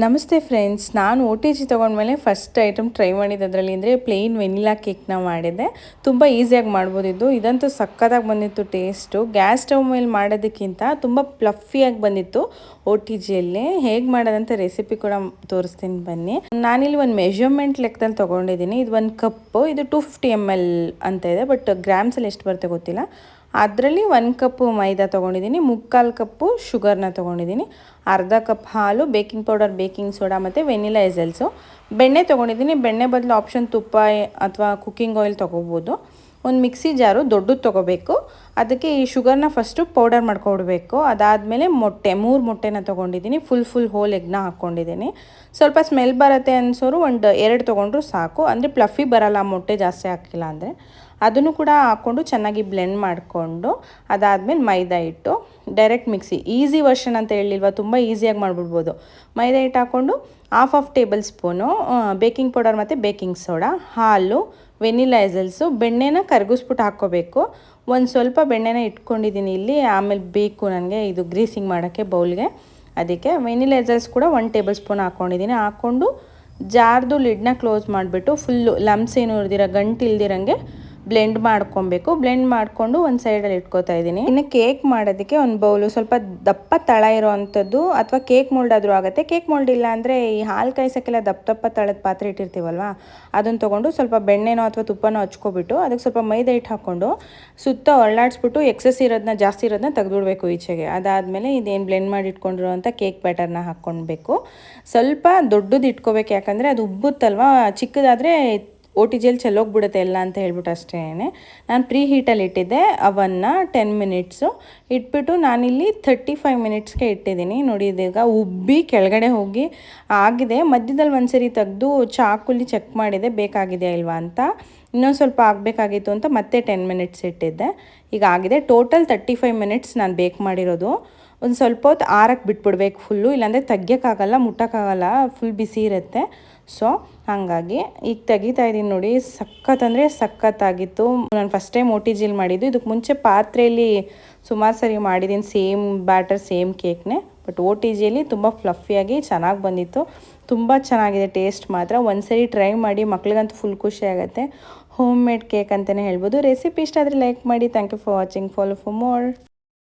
ನಮಸ್ತೆ ಫ್ರೆಂಡ್ಸ್, ನಾನು O T G ತೊಗೊಂಡ್ಮೇಲೆ ಫಸ್ಟ್ ಐಟಮ್ ಟ್ರೈ ಮಾಡಿದ್ದು ಅದರಲ್ಲಿ ಅಂದರೆ ಪ್ಲೇನ್ ವೆನಿಲಾ ಕೇಕ್ನ ಮಾಡಿದ್ದೆ. ತುಂಬ ಈಸಿಯಾಗಿ ಮಾಡ್ಬೋದಿದ್ದು. ಇದಂತೂ ಸಕ್ಕತ್ತಾಗಿ ಬಂದಿತ್ತು ಟೇಸ್ಟು. ಗ್ಯಾಸ್ ಸ್ಟವ್ ಮೇಲೆ ಮಾಡೋದಕ್ಕಿಂತ ತುಂಬ ಪ್ಲಫಿಯಾಗಿ ಬಂದಿತ್ತು ಒ ಟಿ ಜಿಯಲ್ಲಿ. ಹೇಗೆ ಮಾಡೋದಂತ ರೆಸಿಪಿ ಕೂಡ ತೋರಿಸ್ತೀನಿ ಬನ್ನಿ. ನಾನಿಲ್ಲಿ ಒಂದು ಮೆಷರ್ಮೆಂಟ್ ಲೆಕ್ಕದಲ್ಲಿ ತೊಗೊಂಡಿದ್ದೀನಿ. ಇದು 1 ಕಪ್ಪು, ಇದು 250 ml ಅಂತ ಇದೆ, ಬಟ್ ಗ್ರಾಮ್ಸಲ್ಲಿ ಎಷ್ಟು ಬರುತ್ತೆ ಗೊತ್ತಿಲ್ಲ. ಅದರಲ್ಲಿ 1 ಕಪ್ಪು ಮೈದಾ ತೊಗೊಂಡಿದ್ದೀನಿ, 3/4 ಕಪ್ಪು ಶುಗರ್ನ ತೊಗೊಂಡಿದ್ದೀನಿ, ಅರ್ಧ ಕಪ್ ಹಾಲು, ಬೇಕಿಂಗ್ ಪೌಡರ್, ಬೇಕಿಂಗ್ ಸೋಡಾ ಮತ್ತು ವೆನಿಲಾ ಎಸೆಲ್ಸು. ಬೆಣ್ಣೆ ತೊಗೊಂಡಿದ್ದೀನಿ. ಬೆಣ್ಣೆ ಬದಲು ಆಪ್ಷನ್ ತುಪ್ಪ ಅಥವಾ ಕುಕ್ಕಿಂಗ್ ಆಯಿಲ್ ತೊಗೋಬೋದು. ಒಂದು ಮಿಕ್ಸಿ ಜಾರು ದೊಡ್ಡದು ತೊಗೋಬೇಕು. ಅದಕ್ಕೆ ಈ ಶುಗರ್ನ ಫಸ್ಟು ಪೌಡರ್ ಮಾಡ್ಕೊಡ್ಬೇಕು. ಅದಾದಮೇಲೆ ಮೊಟ್ಟೆ 3 ಮೊಟ್ಟೆನ ತೊಗೊಂಡಿದ್ದೀನಿ. ಫುಲ್ ಹೋಲ್ ಎಗ್ನ ಹಾಕ್ಕೊಂಡಿದ್ದೀನಿ. ಸ್ವಲ್ಪ ಸ್ಮೆಲ್ ಬರುತ್ತೆ ಅನ್ಸೋರು 2 ತೊಗೊಂಡ್ರು ಸಾಕು. ಅಂದರೆ ಪ್ಲಫಿ ಬರೋಲ್ಲ ಮೊಟ್ಟೆ ಜಾಸ್ತಿ ಹಾಕಿಲ್ಲ ಅಂದರೆ. ಅದನ್ನು ಕೂಡ ಹಾಕ್ಕೊಂಡು ಚೆನ್ನಾಗಿ ಬ್ಲೆಂಡ್ ಮಾಡಿಕೊಂಡು ಅದಾದಮೇಲೆ ಮೈದಾ ಹಿಟ್ಟು ಡೈರೆಕ್ಟ್ ಮಿಕ್ಸಿ. ಈಸಿ ವರ್ಷನ್ ಅಂತ ಹೇಳಿಲ್ವ, ತುಂಬ ಈಸಿಯಾಗಿ ಮಾಡಿಬಿಡ್ಬೋದು. ಮೈದಾ ಹಿಟ್ಟು ಹಾಕ್ಕೊಂಡು half table spoon baking powder ಮತ್ತು ಬೇಕಿಂಗ್ ಸೋಡಾ, ಹಾಲು, ವೆನಿಲಾ ಎಸೆಲ್ಸು, ಬೆಣ್ಣೆನ ಕರಗಿಸ್ಬಿಟ್ಟು ಹಾಕ್ಕೋಬೇಕು. ಒಂದು ಸ್ವಲ್ಪ ಬೆಣ್ಣೆನ ಇಟ್ಕೊಂಡಿದ್ದೀನಿ ಇಲ್ಲಿ. ಆಮೇಲೆ ಬೇಕು ನನಗೆ ಇದು ಗ್ರೀಸಿಂಗ್ ಮಾಡೋಕ್ಕೆ ಬೌಲ್ಗೆ. ಅದಕ್ಕೆ ವೆನಿಲಾ ಎಸೆಲ್ಸ್ ಕೂಡ 1 ಟೇಬಲ್ ಸ್ಪೂನ್ ಹಾಕ್ಕೊಂಡಿದ್ದೀನಿ. ಹಾಕ್ಕೊಂಡು ಜಾರ್ದು ಲಿಡ್ನ ಕ್ಲೋಸ್ ಮಾಡಿಬಿಟ್ಟು ಫುಲ್ಲು ಲಮ್ಸ್ ಏನು ಇಲ್ದಿರ, ಗಂಟು ಇಲ್ದಿರಂಗೆ ಬ್ಲೆಂಡ್ ಮಾಡ್ಕೊಬೇಕು. ಬ್ಲೆಂಡ್ ಮಾಡಿಕೊಂಡು ಒಂದು ಸೈಡಲ್ಲಿ ಇಟ್ಕೋತಾ ಇದ್ದೀನಿ. ಇನ್ನು ಕೇಕ್ ಮಾಡೋದಕ್ಕೆ ಒಂದು ಬೌಲು, ಸ್ವಲ್ಪ ದಪ್ಪ ತಳ ಇರೋ ಅಂಥದ್ದು ಅಥವಾ ಕೇಕ್ ಮೋಲ್ಡ್ ಆದರೂ ಆಗುತ್ತೆ. ಕೇಕ್ ಮೋಲ್ಡ್ ಇಲ್ಲ ಅಂದರೆ ಈ ಹಾಲು ಕಾಯಿಸೋಕ್ಕೆಲ್ಲ ದಪ್ಪ ತಳದ ಪಾತ್ರೆ ಇಟ್ಟಿರ್ತೀವಲ್ವ, ಅದನ್ನು ತೊಗೊಂಡು ಸ್ವಲ್ಪ ಬೆಣ್ಣೆನೋ ಅಥವಾ ತುಪ್ಪನೋ ಹಚ್ಕೊಬಿಟ್ಟು ಅದಕ್ಕೆ ಸ್ವಲ್ಪ ಮೈದಾ ಹಿಟ್ಟು ಹಾಕ್ಕೊಂಡು ಸುತ್ತ ಒಳ್ಳಾಡಿಸ್ಬಿಟ್ಟು ಎಕ್ಸಸ್ ಇರೋದನ್ನ, ಜಾಸ್ತಿ ಇರೋದನ್ನ ತೆಗೆದುಬಿಡ್ಬೇಕು ಈಚೆಗೆ. ಅದಾದಮೇಲೆ ಇದೇನು ಬ್ಲೆಂಡ್ ಮಾಡಿ ಇಟ್ಕೊಂಡಿರೋಂಥ ಕೇಕ್ ಬ್ಯಾಟರ್ನ ಹಾಕ್ಕೊಳ್ಬೇಕು. ಸ್ವಲ್ಪ ದೊಡ್ಡದು ಇಟ್ಕೋಬೇಕು, ಯಾಕಂದರೆ ಅದು ಉಬ್ಬುತ್ತಲ್ವ. ಚಿಕ್ಕದಾದರೆ ಒ ಟಿ ಜಿಯಲ್ಲಿ ಚೆಲ್ಲೋಗ್ಬಿಡುತ್ತೆ ಎಲ್ಲ ಅಂತ ಹೇಳ್ಬಿಟ್ಟು ಅಷ್ಟೇ. ನಾನು ಪ್ರೀ ಹೀಟಲ್ಲಿ ಇಟ್ಟಿದ್ದೆ ಅವನ್ನ 10 ಮಿನಿಟ್ಸು ಇಟ್ಬಿಟ್ಟು ನಾನಿಲ್ಲಿ 35 ಮಿನಿಟ್ಸ್ಗೆ ಇಟ್ಟಿದ್ದೀನಿ. ನೋಡಿ, ಇದೀಗ ಉಬ್ಬಿ ಕೆಳಗಡೆ ಹೋಗಿ ಆಗಿದೆ. ಮಧ್ಯದಲ್ಲಿ ಒಂದ್ಸರಿ ತೆಗೆದು ಚಾಕುಲಿ ಚೆಕ್ ಮಾಡಿದೆ ಬೇಕಾಗಿದೆ ಇಲ್ವಾ ಅಂತ. ಇನ್ನೊಂದು ಸ್ವಲ್ಪ ಆಗಬೇಕಾಗಿತ್ತು ಅಂತ ಮತ್ತೆ 10 ಮಿನಿಟ್ಸ್ ಇಟ್ಟಿದ್ದೆ. ಈಗ ಆಗಿದೆ. ಟೋಟಲ್ 35 ಮಿನಿಟ್ಸ್ ನಾನು ಬೇಕ್ ಮಾಡಿರೋದು. ಒಂದು ಸ್ವಲ್ಪ ಹೊತ್ತು ಆರಕ್ಕೆ ಬಿಟ್ಬಿಡ್ಬೇಕು ಫುಲ್ಲು, ಇಲ್ಲಾಂದರೆ ತೆಗಿಯೋಕ್ಕಾಗಲ್ಲ, ಮುಟ್ಟೋಕ್ಕಾಗಲ್ಲ, ಫುಲ್ ಬಿಸಿ ಇರುತ್ತೆ. ಸೊ ಹಾಗಾಗಿ ಈಗ ತೆಗಿತಾ ಇದ್ದೀನಿ ನೋಡಿ. ಸಖತ್ತಂದರೆ ಸಖತ್ತಾಗಿತ್ತು. ನಾನು ಫಸ್ಟ್ ಟೈಮ್ ಒ ಟಿ ಜಿಲಿ ಮಾಡಿದ್ದು. ಇದಕ್ಕೆ ಮುಂಚೆ ಪಾತ್ರೆಯಲ್ಲಿ ಸುಮಾರು ಸರಿ ಮಾಡಿದ್ದೀನಿ, ಸೇಮ್ ಬ್ಯಾಟರ್, ಸೇಮ್ ಕೇಕ್ನೇ. ಬಟ್ ಒ ಟಿ ಜಿಯಲ್ಲಿ ತುಂಬ ಫ್ಲಫಿಯಾಗಿ ಚೆನ್ನಾಗಿ ಬಂದಿತ್ತು. ತುಂಬ ಚೆನ್ನಾಗಿದೆ ಟೇಸ್ಟ್ ಮಾತ್ರ. ಒಂದ್ಸರಿ ಟ್ರೈ ಮಾಡಿ, ಮಕ್ಳಿಗಂತೂ ಫುಲ್ ಖುಷಿ ಆಗುತ್ತೆ. ಹೋಮ್ ಮೇಡ್ ಕೇಕ್ ಅಂತಲೇ ಹೇಳ್ಬೋದು. ರೆಸಿಪಿ ಇಷ್ಟ ಆದರೆ ಲೈಕ್ ಮಾಡಿ. Thank you for watching. Follow for more.